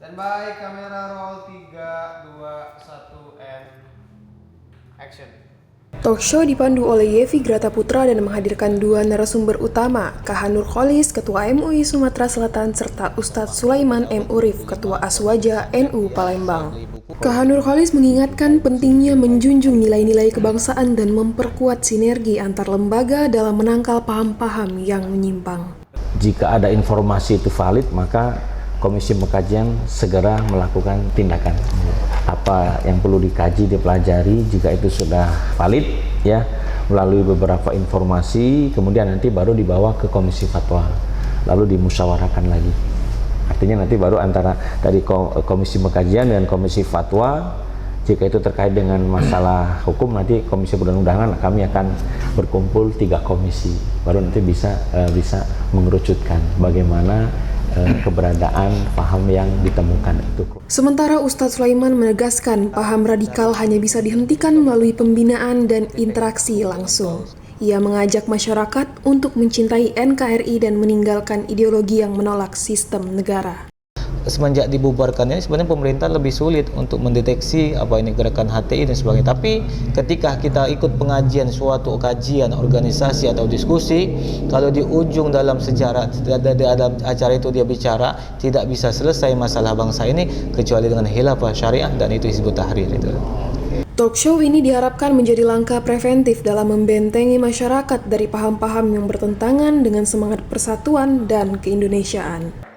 Standby, kamera roll 3, 2, 1, and action. Talkshow dipandu oleh Yevi Grata Putra dan menghadirkan dua narasumber utama, Kh. Nurcholish, Ketua MUI Sumatera Selatan, serta Ustadz Sulaiman M. Urif, Ketua Aswaja NU Palembang. Kh. Nurcholish mengingatkan pentingnya menjunjung nilai-nilai kebangsaan dan memperkuat sinergi antar lembaga dalam menangkal paham-paham yang menyimpang. Jika ada informasi itu valid, maka Komisi Pengkajian segera melakukan tindakan. Apa yang perlu dikaji, dipelajari, jika itu sudah valid, ya, melalui beberapa informasi, kemudian nanti baru dibawa ke Komisi Fatwa, lalu dimusyawarahkan lagi. Artinya nanti baru antara dari Komisi Pengkajian dan Komisi Fatwa, jika itu terkait dengan masalah hukum, nanti Komisi Perundang-undangan kami akan berkumpul 3 komisi, baru nanti bisa mengerucutkan bagaimana keberadaan paham yang ditemukan itu. Sementara Ustadz Sulaiman menegaskan paham radikal hanya bisa dihentikan melalui pembinaan dan interaksi langsung. Ia mengajak masyarakat untuk mencintai NKRI dan meninggalkan ideologi yang menolak sistem negara. Semenjak dibubarkannya, sebenarnya pemerintah lebih sulit untuk mendeteksi apa ini gerakan HTI dan sebagainya. Tapi ketika kita ikut pengajian suatu kajian organisasi atau diskusi, kalau di ujung dalam sejarah dalam acara itu dia bicara tidak bisa selesai masalah bangsa ini kecuali dengan khilafah syariah, dan itu Hizbut Tahrir itu. Talkshow ini diharapkan menjadi langkah preventif dalam membentengi masyarakat dari paham-paham yang bertentangan dengan semangat persatuan dan keindonesiaan.